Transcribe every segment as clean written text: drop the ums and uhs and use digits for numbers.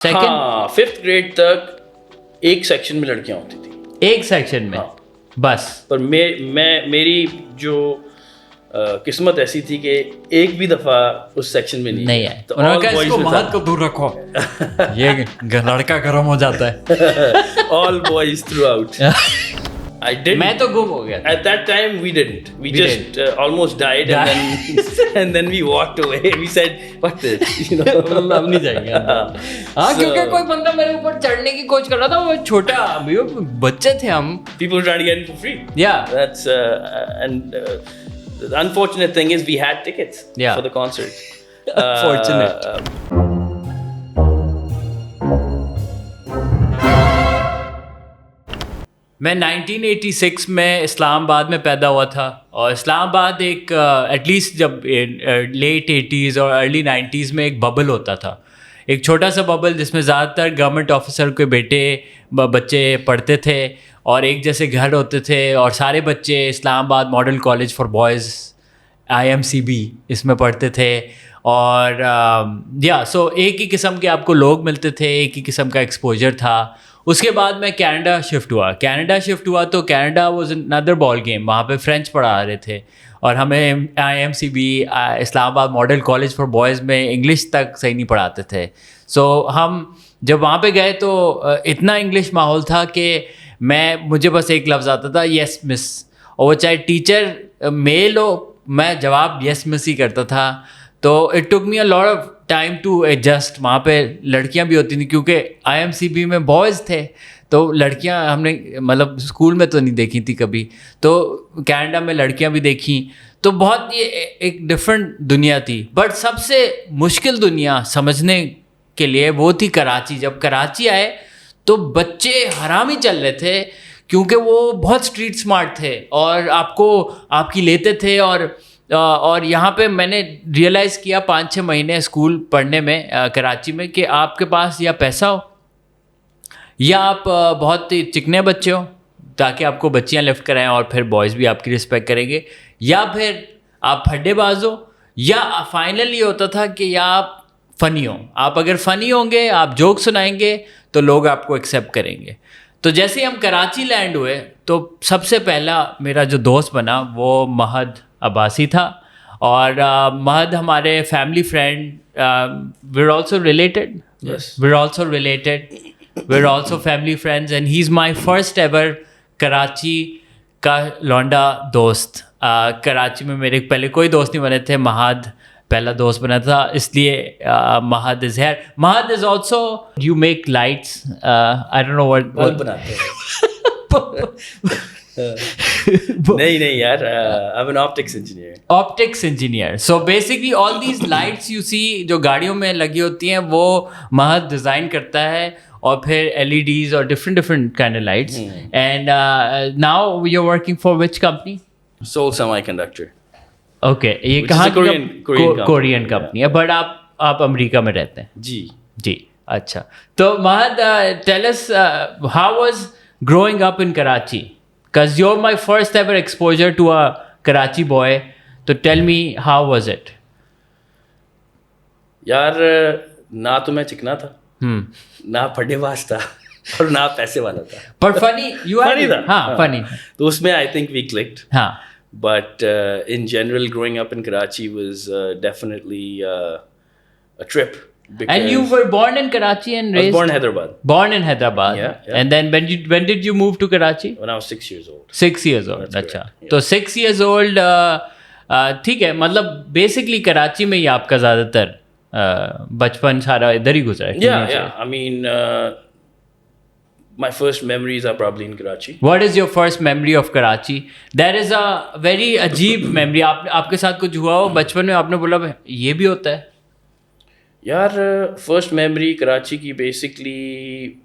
Second? हाँ, 5th grade तक एक सेक्शन में लड़कियां होती थी। एक सेक्शन में? हाँ। बस? पर मेरी जो किस्मत ऐसी थी कि एक भी दफ़ा उस सेक्शन में नहीं है। तो उन्होंने all कहा boys इसको में महद था। को दूर रखो, ये लड़का गर्म हो जाता है। All boys throughout. I didn't. मैं तो गुम हो गया था। At that time, we didn't. We just almost died, and then we walked away. We said, "What this?" You know. हम नहीं जाएंगे अंदर। हाँ, क्योंकि कोई बंदा मेरे ऊपर चढ़ने की कोशिश कर रहा था, वो छोटा भैया बच्चे थे हम। People were trying to get in for free. Yeah. That's the unfortunate thing is we had tickets for the concert. Fortunate. मैं 1986 में इस्लामाबाद में पैदा हुआ था, और इस्लामाबाद एक एटलीस्ट जब लेट 80s और अर्ली 90s में एक बबल होता था, एक छोटा सा बबल जिसमें ज़्यादातर गवर्नमेंट ऑफिसर के बेटे बच्चे पढ़ते थे और एक जैसे घर होते थे, और सारे बच्चे Islamabad model college for boys IMCB इसमें पढ़ते थे। और सो एक ही किस्म के आपको लोग मिलते थे, एक ही किस्म का एक्सपोजर था। उसके बाद मैं कनाडा शिफ्ट हुआ तो Canada was another ball game. वहाँ पे फ्रेंच पढ़ा रहे थे और हमें IMCB Islamabad model college for boys में इंग्लिश तक सही नहीं पढ़ाते थे। सो हम जब वहाँ पे गए तो इतना इंग्लिश माहौल था कि मुझे बस एक लफ्ज़ आता था, यस मिस, और वो चाहे टीचर मेल हो, मैं जवाब यस मिस ही करता था। तो it took me a lot of time to adjust. वहाँ पे लड़कियाँ भी होती थी क्योंकि IMCB में बॉयज़ थे, तो लड़कियाँ हमने मतलब स्कूल में तो नहीं देखी थी कभी, तो कनाडा में लड़कियाँ भी देखी, तो बहुत ये एक डिफरेंट दुनिया थी। बट सबसे मुश्किल दुनिया समझने के लिए वो थी कराची। जब कराची आए तो बच्चे हरामी चल रहे थे क्योंकि वो बहुत स्ट्रीट स्मार्ट थे और आपकी लेते थे। और यहाँ पे मैंने रियलाइज़ किया 5-6 महीने स्कूल पढ़ने में कराची में कि आपके पास या पैसा हो या आप बहुत ही चिकने बच्चे हो ताकि आपको बच्चियाँ लिफ्ट कराएं और फिर बॉयज़ भी आपकी रिस्पेक्ट करेंगे, या फिर आप फड्डेबाज हो, या फाइनली होता था कि या आप फ़नी हो। आप अगर फ़नी होंगे, आप जोक सुनाएंगे तो लोग आपको एक्सेप्ट करेंगे। तो जैसे ही हम कराची लैंड हुए तो सबसे पहला मेरा जो दोस्त बना वो महद अब्बासी था, और महद हमारे family friend, we're also related. Yes. We're also related. We're also family friends, and he's my first ever Karachi का लौंडा दोस्त। कराची में मेरे पहले कोई दोस्त नहीं बने थे, महद पहला दोस्त बना था, इसलिए Mahad is here. Mahad is also, you make lights, I don't know what बनाते हैं। नहीं यार, I'm an optics engineer. Optics engineer. So basically all these lights you see जो गाड़ियों में लगी होती हैं वो महद डिज़ाइन करता है, और फिर LEDs और different kind of lights. And now you're working for which company? Seoul Semiconductor. Okay, ये कहाँ की कोरियन कंपनी है, बट आप अमेरिका में रहते हैं? जी, अच्छा। तो महद, tell us how was growing up in Karachi? Because you're my first ever exposure to a Karachi boy. So tell me, how was it? यार, ना तो मैं चिकना था, ना फड्डेबाज था, और ना पैसे वाला था। पर funny, you are funny था। हाँ, funny। तो उसमें I think we clicked. हाँ। But in general, growing up in Karachi was definitely a trip. And you were born in Karachi and raised? I was born in Hyderabad. Born in Hyderabad. Yeah. And then when did you move to Karachi? When I was 6 years old. 6 years old. अच्छा। तो 6 years old, ठीक है, मतलब basically Karachi में ही आपका ज़्यादातर बचपन सारा इधर ही गुजरा है। Yeah. I mean, my first memories are probably in Karachi. What is your first memory of Karachi? There is a very अजीब memory। आपके साथ कुछ हुआ हो बचपन में, आपने बोला ये भी होता है? यार, फर्स्ट मेमोरी कराची की बेसिकली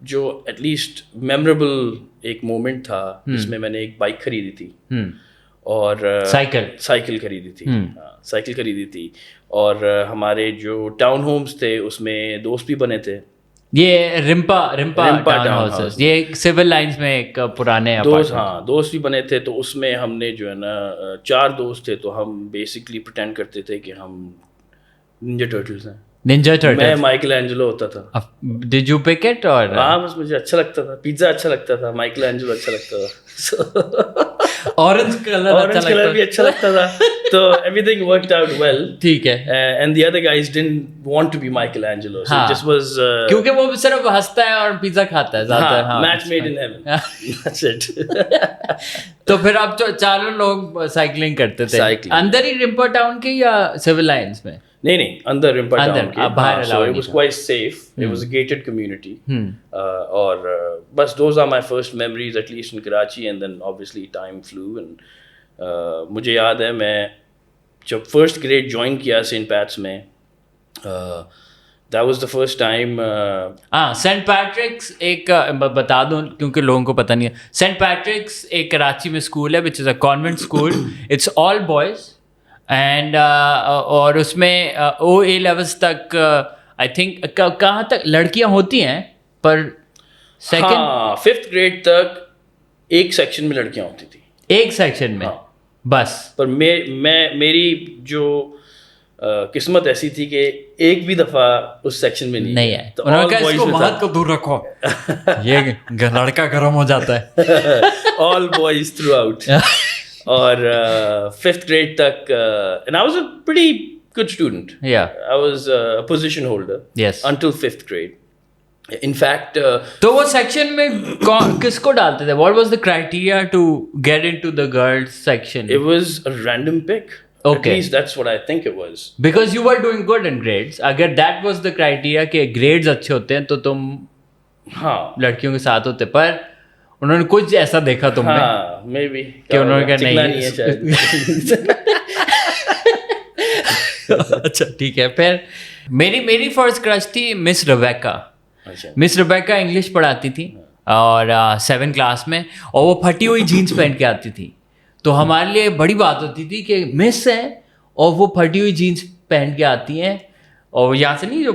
जो एटलीस्ट मेमोरेबल एक मोमेंट था जिसमें मैंने एक बाइक खरीदी थी और साइकिल खरीदी थी। साइकिल खरीदी थी, और हमारे जो टाउन होम्स थे उसमें दोस्त भी बने थे। ये रिम्पा टाउन हाउसेस, ये सिविल लाइंस में एक पुराने दोस्त भी बने थे। तो उसमें हमने जो है ना 4 दोस्त थे, तो हम बेसिकली प्रिटेंड करते थे कि हम निंजा टर्टल्स हैं। Ninja मैं Turtles. माइकल एंजेलो होता था। Did you pick it or? हाँ, बस मुझे अच्छा लगता था, पिज्जा अच्छा लगता था, माइकल एंजेलो अच्छा लगता था। Orange color अच्छा ऑरेंज कलर भी अच्छा लगता था, तो एवरीथिंग वर्कड आउट वेल। ठीक है। And the other guys didn't want to be Michelangelo, so हाँ। इट जस्ट वाज क्योंकि वो सिर्फ हंसता है और पिज्जा खाता है ज्यादा। हाँ, match made in heaven, that's it. तो फिर आप चारों लोग साइकिलिंग करते थे Cycling, अंदर ही रिम्पर टाउन के या सिविल लाइंस में? नहीं, अंदर रिम्पर अंदर, टाउन के, आप बाहर हाँ, so allowed it नहीं was था। quite safe, it was a gated community, और बस those are my first memories, at least in Karachi, and then obviously time flew, and मुझे याद है मैं जब फर्स्ट ग्रेड ज्वाइन किया सेंट पैट्स में, that was the first time, हाँ, सेंट पैट्रिक्स एक बता दूं क्योंकि लोगों को पता नहीं है, सेंट पैट्रिक्स एक कराची में स्कूल है which is a convent school, it's all boys and और उसमें ओ ए लेवल्स तक आई थिंक कहाँ तक लड़कियाँ होती हैं, पर सेकंड हाँ, 5th ग्रेड तक एक सेक्शन में लड़कियां होती थी, एक सेक्शन में, हाँ। बस। पर मेरी जो किस्मत ऐसी थी कि एक भी दफा उस सेक्शन में नहीं है तो उन्होंने all कहा boys इसको में महद था। को दूर रखो, ये लड़का गर्म हो जाता है। All boys throughout. और 5th grade तक, and I was a pretty good student. Yeah. I was a position holder. Yes. Until 5th grade. In fact, तो वो सेक्शन में किसको डालते थे? What was the criteria to get into the girls section? it was a random pick. Okay. At least that's what I think it was. Because you were doing good in grades. अगर that was the criteria कि grades अच्छे होते हैं तो तुम हाँ, लड़कियों के साथ होते, पर उन्होंने कुछ ऐसा देखा तुम में हाँ, maybe. कि उन्होंने कहा चिकना नहीं है शायद। अच्छा ठीक है। फिर मेरी फर्स्ट क्रश थी मिस रेबेका। अच्छा। मिस रेबेका इंग्लिश पढ़ाती थी और 7th क्लास में, और वो फटी हुई जीन्स पहन के आती थी, तो हमारे लिए बड़ी बात होती थी कि मिस है और वो फटी हुई जीन्स पहन के आती हैं, और यहाँ से नहीं जो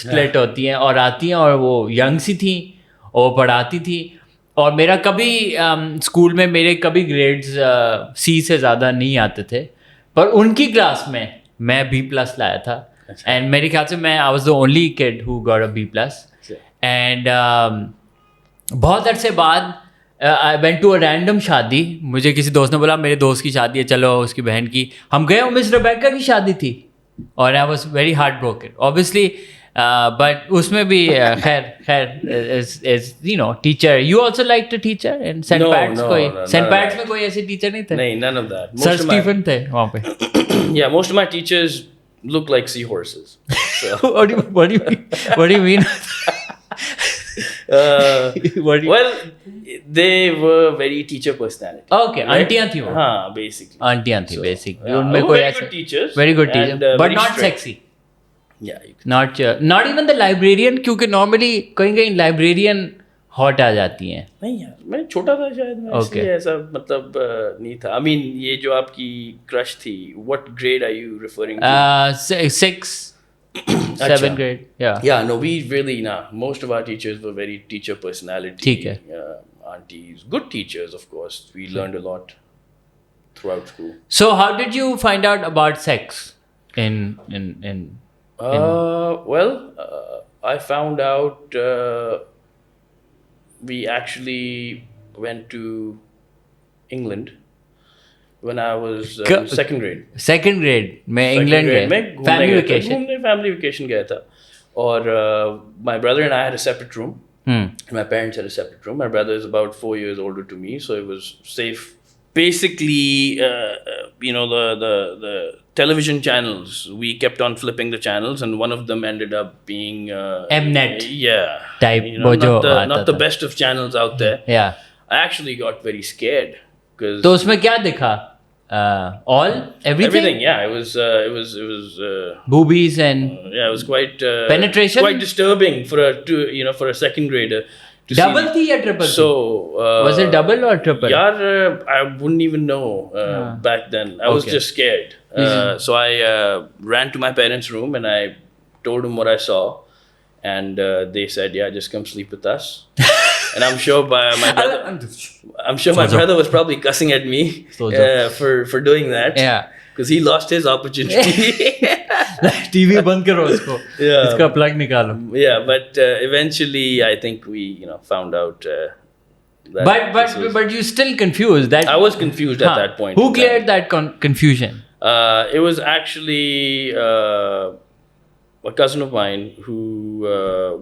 स्लेट होती हैं, और आती हैं, और वो यंग सी थी और वो पढ़ाती थी। और मेरा कभी स्कूल में मेरे कभी ग्रेड्स C से ज़्यादा नहीं आते थे, पर उनकी क्लास में मैं B+ लाया था। एंड मेरे ख्याल से मैं I was the only kid who got a B+। And बहुत अरसे बाद I went to a random shaadi, मुझे किसी दोस्त ने बोला मेरे दोस्त की शादी है, चलो उसकी बहन की, हम गए, मिस रेबेका की शादी थी, और I was very heart broken obviously, but उसमें भी खैर is you know teacher, you also like the teacher in Saint Pat's? कोई सेंट पैट्स में कोई ऐसे टीचर नहीं थे? नहीं, none of that. Sir Stephen थे वहाँ पे। Yeah, most of my teachers look like seahorses. So, what do you mean? What do you... well, they were very teacher personality. Okay, आंटियाँ थी वो। हाँ, basically. आंटियाँ थी basically। Yeah, उनमें were कोई very ऐसा good teachers. very good teacher, and, but very not strict. sexy. Yeah, you can. Not even the librarian, क्योंकि normally कहीं librarian hot आ जाती हैं। नहीं यार, मैं छोटा था शायद, मैं Okay. इसलिए ऐसा मतलब नहीं था। I mean, ये जो आपकी crush थी, what grade are you referring to? 6th 7th grade, yeah. Yeah, no, we really, most of our teachers were very teacher personality. ठीक है। Aunties, good teachers, of course. We learned a lot throughout school. So how did you find out about sex in Well, I found out we actually went to England when I was in 2nd grade. second grade में Second England grade गए में family vacation? family vacation गया था, और my brother and I had a separate room. My parents had a separate room. My brother is about 4 years older to me, so it was safe. Basically, you know, the television channels, we kept on flipping the channels, and one of them ended up being Mnet yeah, type, you know, जो not आता the था। best of channels out there. Yeah. I actually got very scared because तो उसमें क्या दिखा? Everything? yeah, it was Boobies and yeah, it was quite Penetration? quite disturbing for a 2nd grader to double see. थी या triple थी? So Was it double or triple? yaar, I wouldn't even know back then. I was Okay. just scared. So I ran to my parents' room and I told them what I saw, and they said, "Yeah, just come sleep with us." And I'm sure my brother was probably cussing at me So for doing that. Yeah. because he lost his opportunity. TV बंद करो उसको, Yeah. इसका plug निकालो. Yeah, but eventually I think we found out that But you still confused that. I was confused at that point. Who in cleared time. that confusion? It was actually a cousin of mine who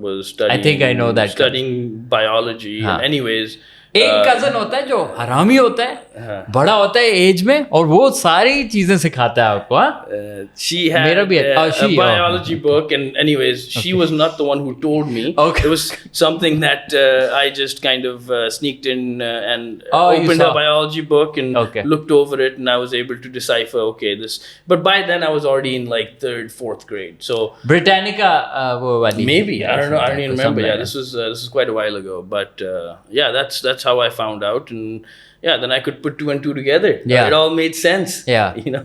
was studying. I think I know that studying biology. And anyways, एक cousin होता है जो हरामी होता है, बड़ा होता है एज में, और वो सारी चीजें सिखाता है आपको. she had मेरा भी है. a biology book, and anyways, she was not the one who told me. Okay. It was something that I just kind of sneaked in and you opened saw. a biology book and Okay. looked over it, and I was able to decipher, okay, this. But by then I was already in like 3rd, 4th grade. So Britannica वो वाली. maybe I don't know. I don't even remember. Yeah, this was quite a while ago. But yeah, that's how I found out, and yeah, then I could put 2 and 2 together. Yeah. It all made sense. Yeah. You know.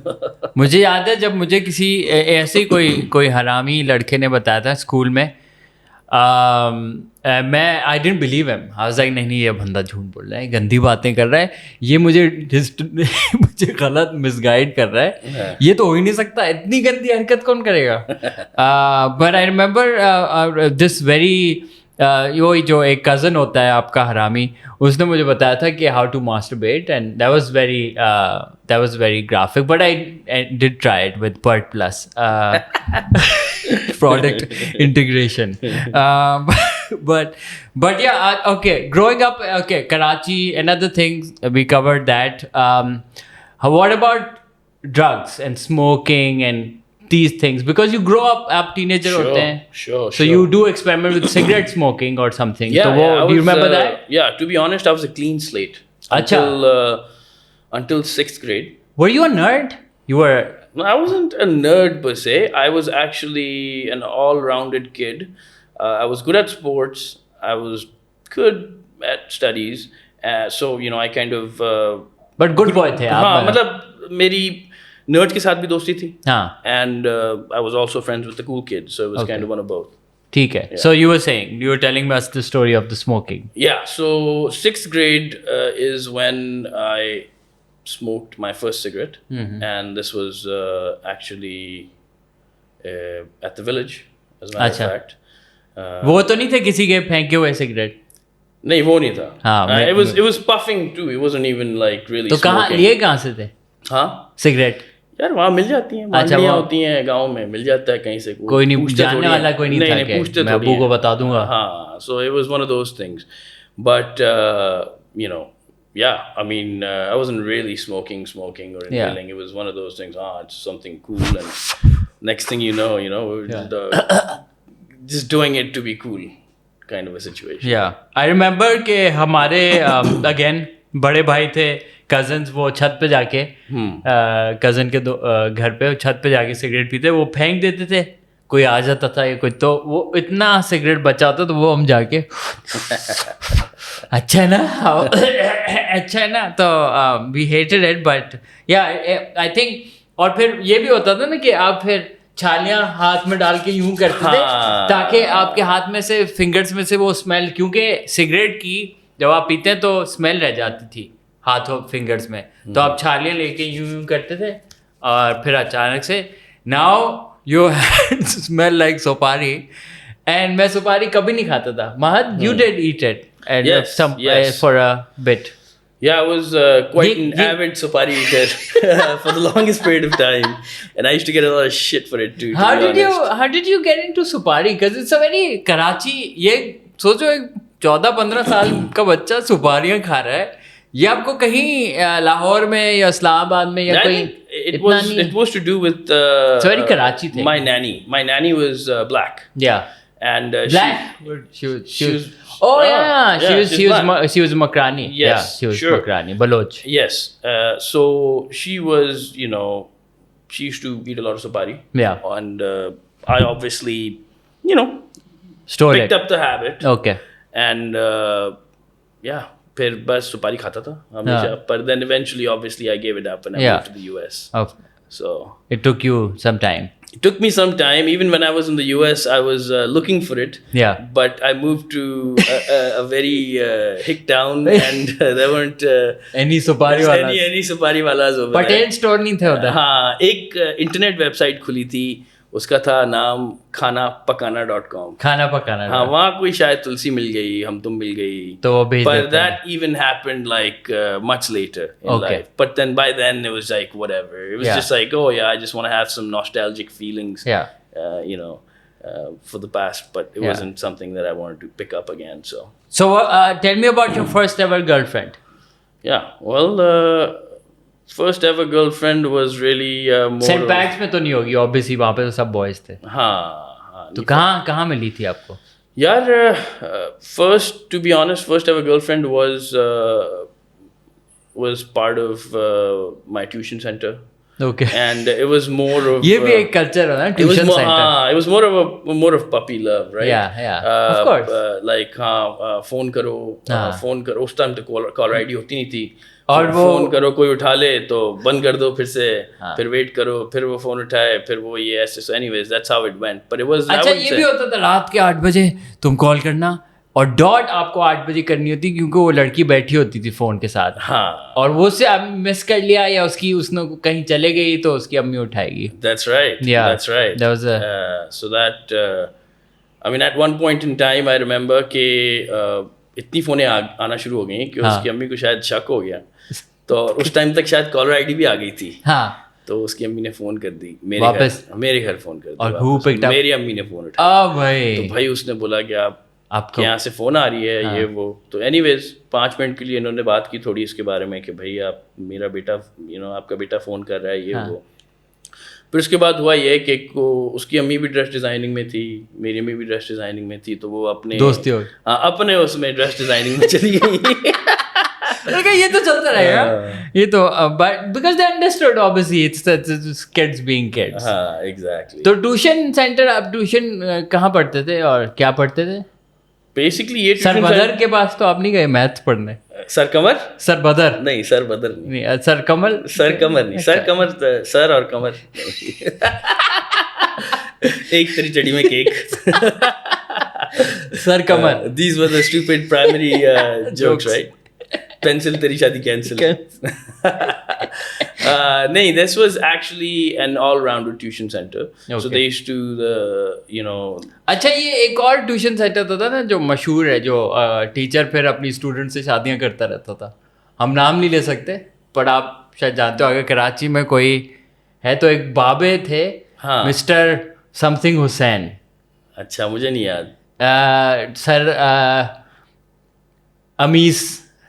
मुझे याद है जब मुझे किसी ऐसे ही कोई हरामी लड़के ने बताया था स्कूल में, मैं I didn't believe him. I was like नहीं ये बंदा झूठ बोल रहा है, गंदी बातें कर रहा है, ये मुझे मुझे गलत मिसगाइड कर रहा है, ये तो हो ही नहीं सकता, इतनी गंदी हरकत कौन करेगा. But I remember this very वो जो एक कज़न होता है आपका हरामी, उसने मुझे बताया था कि how to masturbate, and that was very graphic, but I did try it with Pert Plus product integration. But yeah, okay, growing up, okay, Karachi, another thing we covered that. What about drugs and smoking and these things? Because you grow up, आप teenager होते हैं, Sure. so you do experiment with cigarette smoking or something. Yeah, so do you remember that? Yeah, to be honest, I was a clean slate until 6th grade. Were you a nerd? You were. No, I wasn't a nerd per se. I was actually an all-rounded kid. I was good at sports. I was good at studies. So I kind of. But good boy थे आप. हाँ, मतलब मेरी nerd के साथ भी दोस्ती थी. हाँ. And I was also friends with the cool kids, so it was kind of one of both. ठीक है. So you were telling us the story of the smoking. Yeah. So 6th grade is when I smoked my first cigarette, and this was actually at the village, as a matter of fact. वो तो नहीं थे किसी के फेंके हुए cigarette? नहीं, वो नहीं था. हाँ, it was puffing too. It wasn't even like really. तो कहाँ से थे? हाँ, सिगरेट. यार वहाँ मिल जाती हैं, मंडियाँ होती हैं गाँव में, मिल जाता है कहीं से. कोई नहीं जानने वाला, कोई नहीं था कि पूछते मैं अब्बू को बता दूंगा. हाँ, so it was one of those things, but yeah, I mean, I wasn't really smoking or inhaling. It was one of those things. It's something cool, and next thing you know, just doing it to be cool, kind of a situation. Yeah, I remember कि हमारे again बड़े भाई थे, cousins, वो छत पे जाके cousin के घर पे छत पे जाके सिगरेट पीते, वो फेंक देते थे, कोई आ जाता था या कोई, तो वो इतना सिगरेट बचा होता तो वो हम जाके अच्छा है ना अच्छा है ना, तो वी हेटेड इट. बट या आई थिंक, और फिर ये भी होता था ना कि आप फिर छालियाँ हाथ में डाल के यूं करते थे ताकि आपके हाथ में से फिंगर्स में से वो स्मेल, क्योंकि सिगरेट की जब आप पीते हैं तो स्मेल रह जाती थी हाथों फिंगर्स में, तो आप छालियाँ लेके यूं करते थे, और फिर अचानक से now your hands smell like सुपारी, एंड मैं सुपारी कभी नहीं खाता था. महद, you did eat it and yes. For a bit. Yeah, I was quite an avid supari eater for the longest period of time, and I used to get a lot of shit for it too. How did you get into supari? Because it's a very Karachi. ये सोचो एक 14-15 साल का बच्चा सुपारियाँ खा रहा है, ये आपको कहीं लाहौर में या इस्लामाबाद में या कोई it was to do with it's very Karachi thing. My nanny was black. Yeah. And black. She was. Oh yeah. She was Makrani. Yes, yeah, she was sure. Makrani, Baloch. Yes. So she was, she used to eat a lot of supari. Yeah. And I obviously, Stole picked it. up the habit. Okay. And yeah, फिर बस सुपारी खाता था हमेशा. But then eventually, obviously, I gave it up and I moved to the US. Oh. So it took you some time. It took me some time. Even when I was in the US, I was looking for it. Yeah. But I moved to a very hick town, and there weren't Any supari वाला any supari walas over there. Patel store नहीं थे उधर. हाँ, एक internet website खुली थी, उसका था नाम खानापकाना.com. खाना पकाना. हाँ, वहाँ कोई शायद तुलसी मिल गई, हम तुम मिल गई. तो वो भेज But देते हैं. that even happened like much later in Okay. life. But then by then it was like whatever. It was Yeah. just like, oh yeah, I just want to have some nostalgic feelings. Yeah. You know, for the past, but it Yeah. wasn't something that I wanted to pick up again. So tell me about your first ever girlfriend. Yeah, well, first ever girlfriend was really more. Saint Pat's में तो नहीं होगी obviously, वहाँ पे तो सब boys थे. हाँ. तो कहाँ मिली थी आपको? यार, first, to be honest, first ever girlfriend was part of my tuition center. Okay. And it was more of ये भी एक कल्चर है ना, tuition centre. it was more of puppy love, right? Yeah, of course. Like phone करो उस time तो caller ID होती नहीं थी. और वो फोन करो, कोई उठा ले तो बंद कर दो फिर से, फिर वेट करो, फिर वो फोन उठाए, फिर वो ये ऐसे. So anyways, that's how it went. But it was, अच्छा, ये भी होता था रात के 8 बजे तुम कॉल करना, और डॉट आपको 8 बजे करनी होती क्योंकि वो लड़की बैठी होती थी फोन के साथ. हाँ. और वो से मिस कर लिया या उसने कहीं चले गई तो उसकी अम्मी उठाएगी. That's right. Yeah. That's right. That was so that I mean, at one point in time I remember कि इतनी फोनें आना शुरू हो गई कि उसकी अम्मी को शायद शक हो गया. तो उस टाइम तक शायद कॉलर आईडी भी आ गई थी. हाँ. तो उसकी अम्मी ने फोन कर दी मेरे घर फोन कर दी. और who picked up? मेरी अम्मी ने फोन उठाया. भाई. तो भाई उसने बोला कि आपके यहाँ से फोन आ रही है. हाँ. ये वो. तो एनीवेज 5 मिनट के लिए इन्होंने बात की थोड़ी इसके बारे में कि भाई मेरा बेटा आपका बेटा फोन कर रहा है, ये वो. फिर उसके बाद हुआ ये कि उसकी अम्मी भी ड्रेस डिज़ाइनिंग में थी, मेरी अम्मी भी ड्रेस डिज़ाइनिंग में थी. तो वो अपने दोस्ती हो. हाँ, अपने उसमें ड्रेस डिज़ाइनिंग में चली गई. ये तो चलता रहेगा. ये तो but because they understood obviously it's kids being kids. हाँ, exactly. तो ट्यूशन सेंटर, आप ट्यूशन कहाँ पढ़ते थे और क्या पढ़ते थे? बेसिकली ये सर बदर के पास तो आप नहीं गए मैथ पढ़ने? सर कमर? सर बदर नहीं, सर बदर नहीं. सर कमल? सर कमर नहीं. सर कमर, सर और कमर. एक तरी चड़ी में cake. Sir Qamar. These were the stupid primary jokes, right? Pencil तेरी शादी cancel. नहीं, this was actually an all-rounder tuition center. Okay. So they used to अच्छा, ये एक और ट्यूशन सेंटर था ना जो मशहूर है, जो टीचर फिर अपनी स्टूडेंट से शादियां करता रहता था. हम नाम नहीं ले सकते, पर आप शायद जानते हो. अगर कराची में कोई है तो एक बाबे थे. हाँ. Mister something Hussain. अच्छा, मुझे नहीं याद.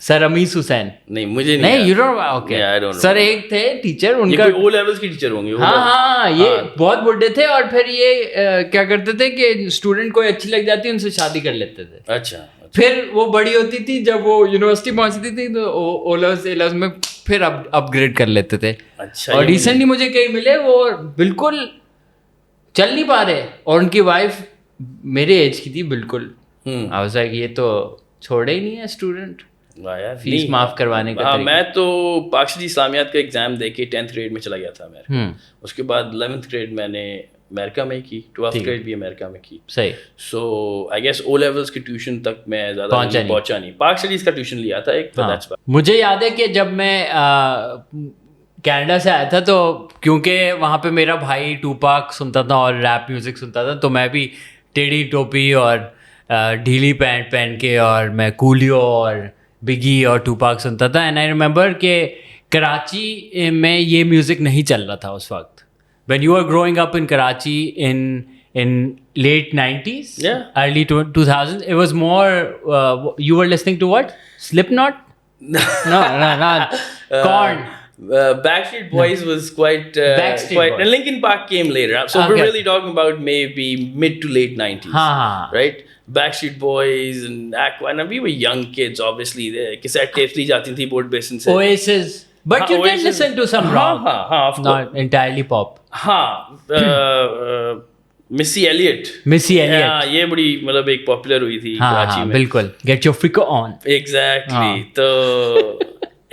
Sir Amis Hussain. नहीं, मुझे नहीं. You don't. ओके. सर एक थे टीचर, उनका O levels के टीचर होंगे. हाँ, ये बहुत बुढ़े थे. और फिर ये क्या करते थे कि स्टूडेंट कोई अच्छी लग जाती उनसे शादी कर लेते थे. अच्छा. फिर वो बड़ी होती थी, जब वो यूनिवर्सिटी पहुंचती थी तो O levels में फिर अपग्रेड कर लेते थे. अच्छा. और रिसेंटली मुझे कहीं मिले, वो बिल्कुल चल नहीं पा रहे, और उनकी वाइफ मेरे एज की थी बिल्कुल. आई वाज लाइक, ये तो छोड़े ही नहीं है स्टूडेंट. फीस माफ करवाने का. हाँ, मैं तो पाकिस्तानी इस्लामियात का एग्जाम दे के 10th ग्रेड में चला गया था अमेरिका. उसके बाद 11th ग्रेड मैंने अमेरिका में की, 12th ग्रेड भी अमेरिका में की. सही. सो आई गेस O levels के ट्यूशन तक मैं ज़्यादा पहुंचा नहीं. पाकिस्तानी का ट्यूशन लिया था एक. हाँ. मुझे याद है कि जब मैं कनाडा से आया था, तो क्योंकि वहाँ पे मेरा भाई टूपाक सुनता था और रैप म्यूज़िक सुनता था, तो मैं भी टेढ़ी टोपी और ढीली पैंट पहन के, और मैं कूलियो और बिगी और टूपाक सुनता था. एंड आई रिमेंबर कि कराची में ये म्यूज़िक नहीं चल रहा था उस वक्त. When you are growing up in Karachi in late 90s, early 2000s, it was more you were listening to what? Slipknot? No, Korn. Backstreet Boys was quite and Linkin Park came later, so we're really talking about maybe mid to late 90s. Right? Backstreet Boys and Aqua, and we were young kids, obviously. Cassette tapes ली जाती थी board basin से. Oasis. But you can listen to some rock. Of course. Not entirely pop. Missy Elliott. हाँ, ये बड़ी मतलब एक popular हुई थी कराची में. बिल्कुल. Get your freak on. Exactly. तो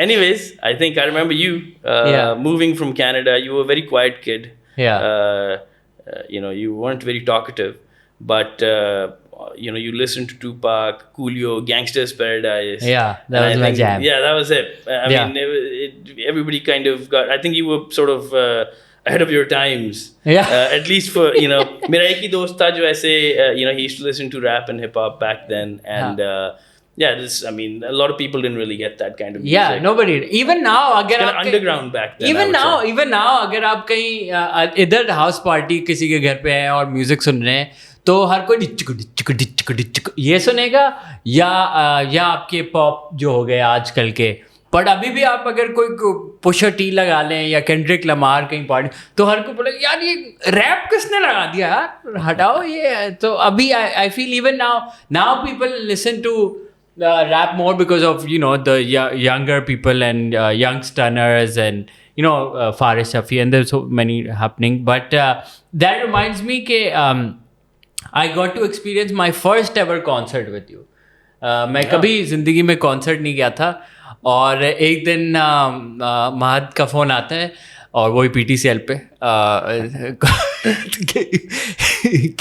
anyways, I think I remember you moving from Canada. You were a very quiet kid. you weren't very talkative, but you listened to Tupac, Coolio, Gangsta's Paradise. Yeah, that was my jam. Yeah, that was it. I mean, everybody kind of got. I think you were sort of ahead of your times. Yeah. At least for मेरा एक ही दोस्त था जो ऐसे he used to listen to rap and hip hop back then, and I mean, a lot of people didn't really get that kind of music. Yeah, nobody. Even now, अगर आप underground back then. Even now, अगर आप कहीं इधर house party किसी के घर पे है और म्यूजिक सुन रहे हैं, तो हर कोई डिचक ये सुनेगा, या आपके पॉप जो हो गए आजकल के. बट अभी भी आप अगर कोई पुशर टी लगा लें या केंड्रिक लमार कहीं पार्टी, तो हर कोई बोले यार ये रैप किसने लगा दिया यार, हटाओ ये. तो अभी I feel even now people listen to rap more because of the younger people and young stunners and Faris Shafi, and there's so many happening. But that reminds me that I got to experience my first ever concert with you. मैं कभी ज़िंदगी में concert नहीं गया था, और एक दिन महद का फ़ोन आता है, और वही PTCL पे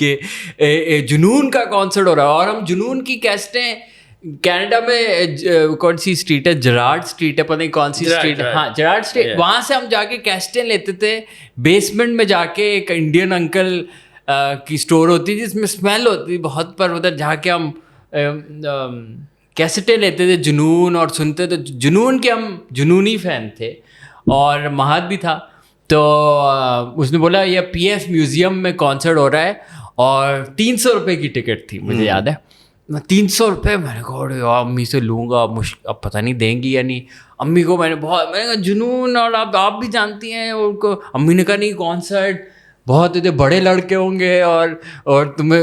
कि जुनून का कॉन्सर्ट हो रहा है. और हम जुनून की कैसेटें कनाडा में कौन सी स्ट्रीट है, जरार्ड स्ट्रीट है, पता नहीं कौन सी स्ट्रीट है, हाँ जरार्ड स्ट्रीट, वहाँ से हम जाके कैसेटें लेते थे. बेसमेंट में जाके एक इंडियन अंकल की स्टोर होती थी जिसमें स्मेल होती थी बहुत, पर उधर जाके हम कैसेटें लेते थे जुनून और सुनते थे. जुनून के हम जुनूनी फ़ैन थे, और महद भी था. तो उसने बोला ये PF म्यूज़ियम में कॉन्सर्ट हो रहा है, और 300 रुपये की टिकट थी, मुझे याद है. 300 रुपये, मैंने कहा अम्मी से लूँगा, अब पता नहीं देंगी या नहीं. अम्मी को मैंने कहा जुनून, और आप भी जानती हैं उनको. अम्मी ने कहा नहीं, कॉन्सर्ट बहुत इधर बड़े लड़के होंगे और तुम्हें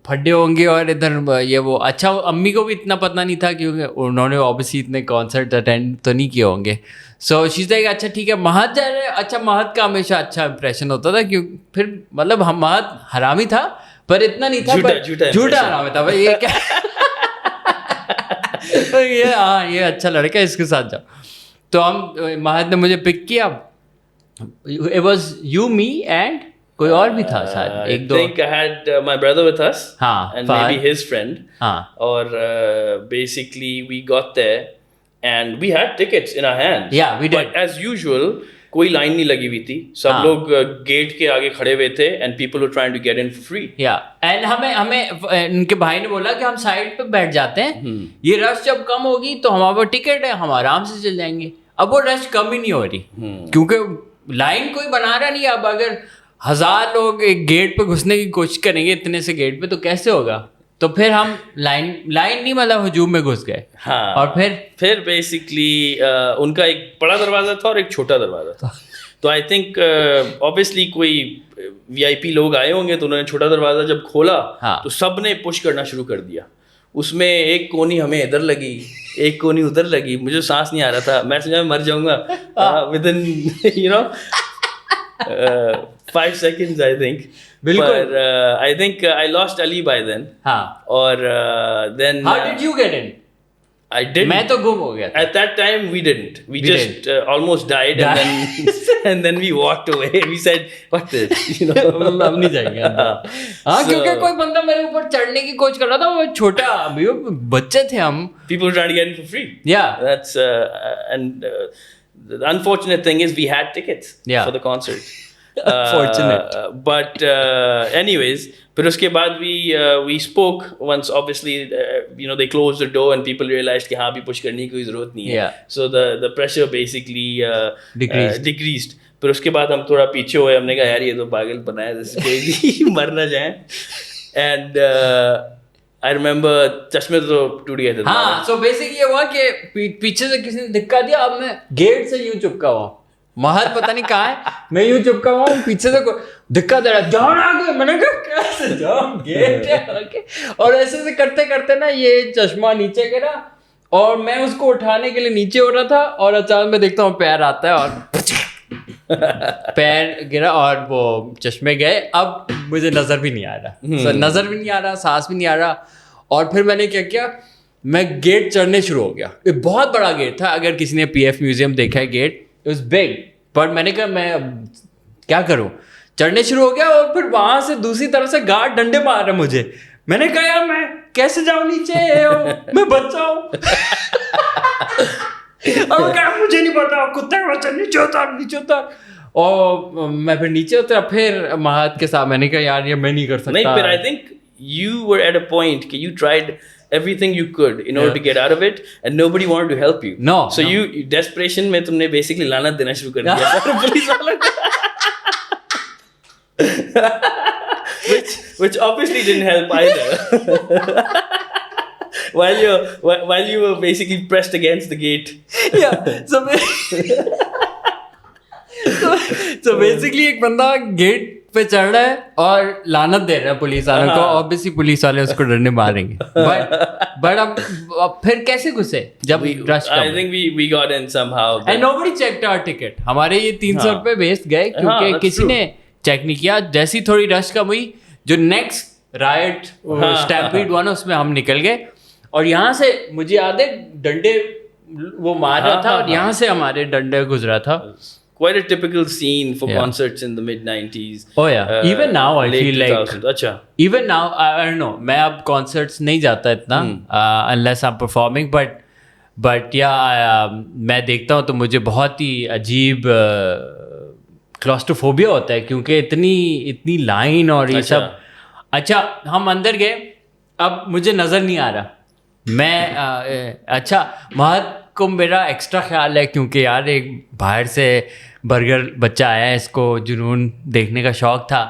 फड्डे होंगे, और इधर ये वो. अच्छा, अम्मी को भी इतना पता नहीं था, क्योंकि उन्होंने ऑब्वियसली इतने कॉन्सर्ट अटेंड तो नहीं किए होंगे. सो शी इज़ लाइक अच्छा ठीक है, महद जा रहे. अच्छा, महद का हमेशा अच्छा इंप्रेशन होता था, क्यों फिर मतलब हम महद हरामी था, पर इतना नहीं था, झूठा हरामी था भाई. ये क्या ये अच्छा लड़का, इसके साथ जाओ. तो हम महद ने मुझे पिक किया. It was you, me and कोई और भी था शायद, एक दो. I think I had my brother with us, and maybe his friend. और basically we got there and we had tickets in our hands. Yeah, we did. But as usual, कोई line नहीं लगी हुई थी, सब लोग गेट के आगे खड़े हुए थे, and people were trying to get in for free. Yeah, and हमें उनके भाई ने बोला कि हम साइड पे बैठ जाते हैं, ये रश जब कम होगी तो हमारे पास टिकट है, हम आराम से चल जाएंगे. अब वो रश कम ही नहीं हो रही, क्योंकि लाइन कोई बना रहा नहीं. अब अगर 1000 लोग एक गेट पे घुसने की कोशिश करेंगे इतने से गेट पे, तो कैसे होगा. तो फिर हम लाइन नहीं, मतलब हजूम में घुस गए. हाँ, और फिर बेसिकली उनका एक बड़ा दरवाज़ा था और एक छोटा दरवाज़ा था. तो आई थिंक ऑब्वियसली कोई VIP लोग आए होंगे, तो उन्होंने छोटा दरवाज़ा जब खोला, तो सब ने पुश करना शुरू कर दिया. उसमें एक कोनी हमें इधर लगी, एक कोनी उधर लगी. मुझे सांस नहीं आ रहा था, मैं समझा मर जाऊंगा within 5 seconds I think. बिल्कुल. I think I lost Ali by then. हाँ. और then how did you get in? I didn't. मैं तो गुम हो गया था. At that time we didn't. We just almost died. And then we walked away. We said, "What this?" हम नहीं जाएंगे. हाँ, क्योंकि कोई बंदा मेरे ऊपर चढ़ने की कोशिश कर रहा था. वो छोटा, अभी वो बच्चे थे हम. People were trying to get in for free. Yeah. That's the unfortunate thing is we had tickets for the concert. Fortunate. But anyways, फिर उसके बाद we spoke once. Obviously, they closed the door and people realized कि हाँ भी push करने की कोई ज़रूरत नहीं है. Yeah. So the pressure basically decreased. फिर उसके बाद हम थोड़ा पीछे हुए. हमने कहा यार ये तो पागल बनाया, कोई मर ना जाए. And I remember चश्मे तो टूट गए थे. हाँ, so basically ये हुआ कि पीछे से किसी ने धक्का दिया. अब मैं गेट से यूं चिपका हुआ, महद पता नहीं कहाँ है, मैं यूं चिपका हुआ, पीछे से धक्का दे रहा, जाओ ना आगे. मैंने कहा कैसे जाओ, गेट है आगे. और ऐसे करते करते ना ये चश्मा नीचे गिरा, और मैं उसको उठाने के लिए नीचे हो रहा था, और अचानक मैं देखता हूँ पैर आता है, और पैर गिरा और वो चश्मे गए. अब मुझे नज़र भी नहीं आ रहा, नज़र भी नहीं आ रहा, सांस भी नहीं आ रहा. और फिर मैंने क्या किया, मैं गेट चढ़ने शुरू हो गया. ये बहुत बड़ा गेट था, अगर किसी ने PF म्यूजियम देखा है गेट, इट वाज बिग. पर मैंने कहा मैं क्या करूं, चढ़ने शुरू हो गया और फिर वहां से दूसरी तरफ से गार्ड डंडे मार रहे मुझे। मैंने कहा यार मैं कैसे जाऊं नीचे, मैं बच्चा हूं। और क्या मुझे नहीं पता, कुत्ते का बच्चा, नीचे उतर। और मैं फिर नीचे उतरा, फिर महद के साथ मैंने कहा यार ये मैं नहीं कर सकता। नहीं, but I think you were at a point कि you tried everything you could in order to get out of it and nobody wanted to help you. No. So you desperation में तुमने basically लानत देना शुरू कर दिया सारे police वालों को। which obviously didn't help either. while you were basically pressed against the gate. Yeah. So basically एक बंदा गेट पे चढ़ रहा है और लानत दे रहा है पुलिस वालों को। ऑब्वियसली पुलिस वाले उसको डंडे मारेंगे, बट अब फिर कैसे घुसे जब rush I think we got in somehow. And nobody checked our ticket. हमारे ये 300 रुपए वेस्ट गए क्योंकि किसी ने चेक नहीं किया। जैसी थोड़ी रश कम हुई, जो नेक्स्ट राइट स्टैम्पीड हुआ ना, उसमें हम निकल गए। और यहाँ से मुझे याद है डंडे वो मार रहा था और यहाँ से हमारे डंडे गुजरा था। Quite a typical scene for concerts in the mid-90s. Oh yeah. Even now I feel like. अच्छा. Even now I don't know. मैं अब concerts नहीं जाता इतना unless I'm performing. But yeah, मैं देखता हूँ तो मुझे बहुत ही अजीब क्लॉस्ट्रोफोबिया होता है क्योंकि इतनी लाइन और ये सब। अच्छा हम अंदर गए, अब मुझे नज़र नहीं आ रहा। मैं अच्छा महद को मेरा एक्स्ट्रा ख्याल है क्योंकि यार एक बाहर से बर्गर बच्चा आया है, इसको जुनून देखने का शौक़ था।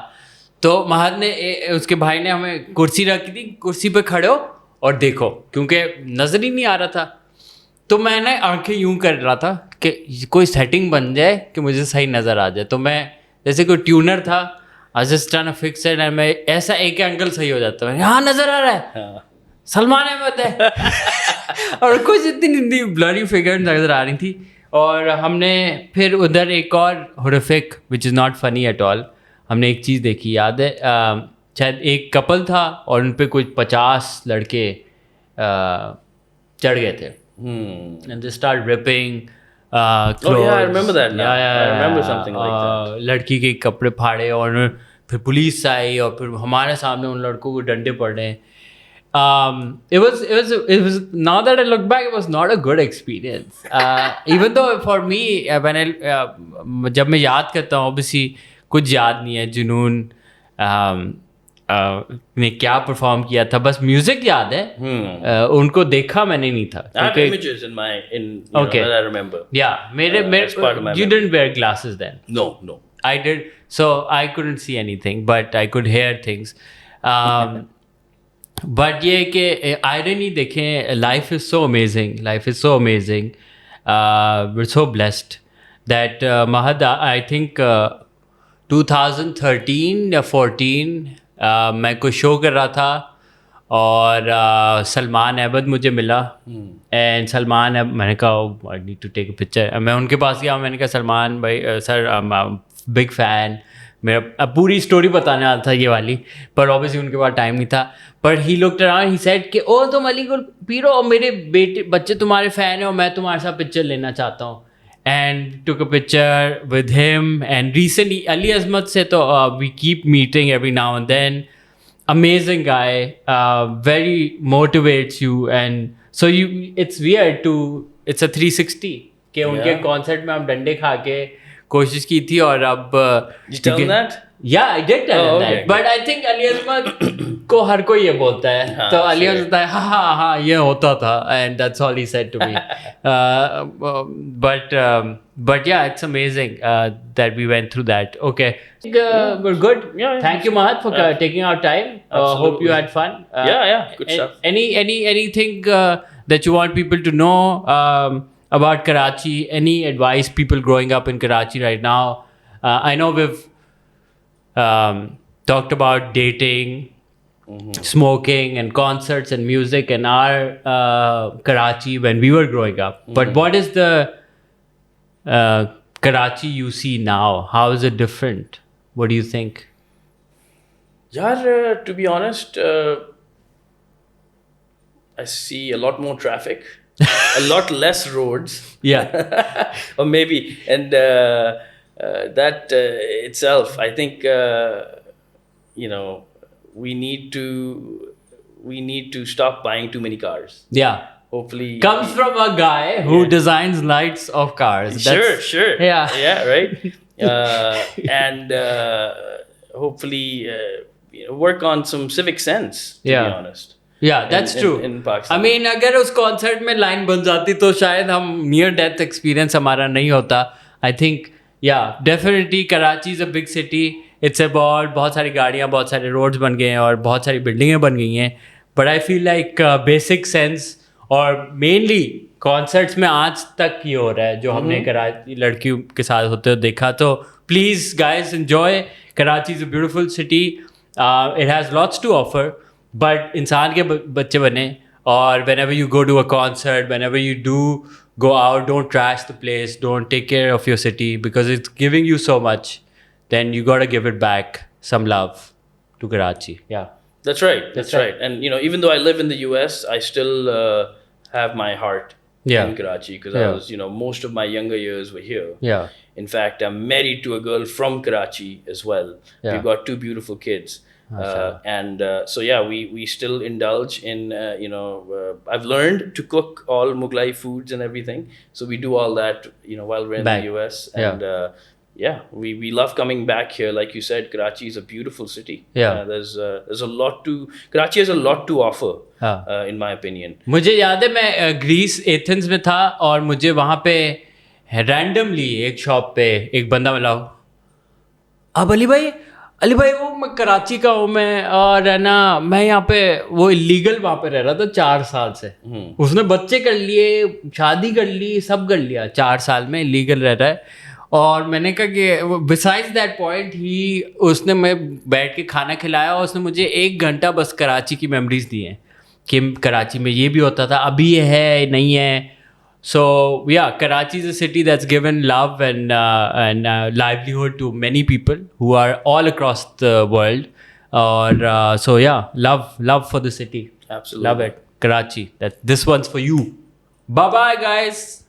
तो महद ने उसके भाई ने हमें कुर्सी रखी थी, कुर्सी पे खड़े हो और देखो, क्योंकि नज़र ही नहीं आ रहा था। तो मैंने आंखें यूं कर रहा था कि कोई सेटिंग बन जाए कि मुझे सही नज़र आ जाए। तो मैं जैसे कोई ट्यूनर था, I just trying to fix it, and मैं ऐसा एक एंगल सही हो जाता है, हाँ नज़र आ रहा है, सलमान अहमद है। और कुछ इतनी ब्लरी फिगर नज़र आ रही थी। और हमने फिर उधर एक और horrific which is not funny at all, हमने एक चीज़ देखी, याद है शायद एक कपल था और उन पे कुछ 50 लड़के चढ़ गए थे। And they start ripping clothes. Oh yeah, I remember that now. I remember something like that. लड़की के कपड़े फाड़े और फिर पुलिस आई और फिर हमारे सामने उन लड़कों को डंडे पड़ रहे हैं। It was now that I look back, it was not a good experience. Even though for me, when जब मैं याद करता हूँ, obviously कुछ याद नहीं है जुनून ने क्या परफॉर्म किया था, बस म्यूजिक याद है। उनको देखा मैंने नहीं था। I have images in okay. That I remember. Yeah, you didn't wear glasses then. No. I did, so I couldn't see anything, but I could hear things. But ये कि irony देखें, life is so amazing. We're so blessed that Mahad, I think 2013 या 14 मैं कोई show कर रहा था और सलमान अहमद मुझे मिला। एंड सलमान, मैंने कहा I need to take a picture. मैं उनके पास गया, मैंने कहा सलमान भाई सर बिग फ़ैन, मेरा अब पूरी स्टोरी बताने वाला था ये वाली, पर ऑब्वियसली उनके पास टाइम नहीं था। पर he looked around, he said कि ओ तुम अली गुल पीर हो, मेरे बच्चे तुम्हारे फ़ैन हैं और मैं तुम्हारे साथ पिक्चर लेना चाहता हूँ। And took a picture with him. And recently, Ali Azmat se to we keep meeting every now and then. Amazing guy, very motivates you, and so it's weird to, it's a 360 कि उनके concert में हम डंडे खा के कोशिश की थी और अब you tell him that? Yeah, I did tell him that. But I think Ali Azmat को हर कोई ये बोलता है, तो Ali Azmat है हाँ ये होता था, and that's all he said to me. But yeah, it's amazing that we went through that. Okay, we're good. Yeah. Thank you, Mahad, for taking our time. Hope you had fun. Yeah, good stuff. Anything that you want people to know about Karachi? Any advice people growing up in Karachi right now? I know we've talked about dating, smoking and concerts and music in our Karachi when we were growing up. But what is the Karachi you see now? How is it different? What do you think? Yeah, to be honest, I see a lot more traffic, a lot less roads. Yeah. Or maybe, and that itself, I think, we need to stop buying too many cars. Yeah. Hopefully, Comes from a guy who designs lights of cars. Sure. Yeah. Right. And hopefully, work on some civic sense, to be honest. Yeah, that's true. In Pakistan. I mean, अगर उस concert में line बन जाती तो शायद हम near death experience हमारा नहीं होता. I think definitely Karachi is a big city. It's about बहुत सारी गाड़ियाँ, बहुत सारे रोड्स बन गए हैं और बहुत सारी बिल्डिंगें बन गई हैं. But I feel like basic sense और मेनली कॉन्सर्ट्स में आज तक ये हो रहा है जो हमने कराची लड़कियों के साथ होते हुए देखा. तो please guys enjoy. Karachi is a beautiful city. It has lots to offer. But इंसान के बच्चे बने. और whenever you go to a concert, whenever you do go out, don't trash the place, don't take care of your city because it's giving you so much. Then you got to give it back some love to Karachi. Yeah. That's right. And even though I live in the US, I still have my heart in Karachi because I was, most of my younger years were here. Yeah. In fact, I'm married to a girl from Karachi as well. Yeah. We've got 2 beautiful kids. And so we still indulge in I've learned to cook all Mughlai foods and everything, so we do all that while we're in the US. And we love coming back here. Like you said, Karachi is a beautiful city. There's a lot to Karachi has a lot to offer, in my opinion. मुझे याद है मैं Greece Athens में था और मुझे वहाँ पे रैंडमली एक शॉप पे एक बंदा मिला. अब अली भाई वो मैं कराची का हूँ मैं, और है ना मैं यहाँ पे वो इलीगल वहाँ पे रह रहा था 4 साल से. उसने बच्चे कर लिए, शादी कर ली, सब कर लिया. 4 साल में इलीगल रह रहा है. और मैंने कहा कि बिसाइड्स दैट पॉइंट उसने मैं बैठ के खाना खिलाया और उसने मुझे 1 घंटा बस कराची की मेमोरीज दी हैं कि कराची में ये भी होता था, अभी ये है नहीं है. So Karachi is a city that's given love and livelihood to many people who are all across the world. Love for the city. Absolutely. Love it. Karachi. This one's for you. Bye bye guys.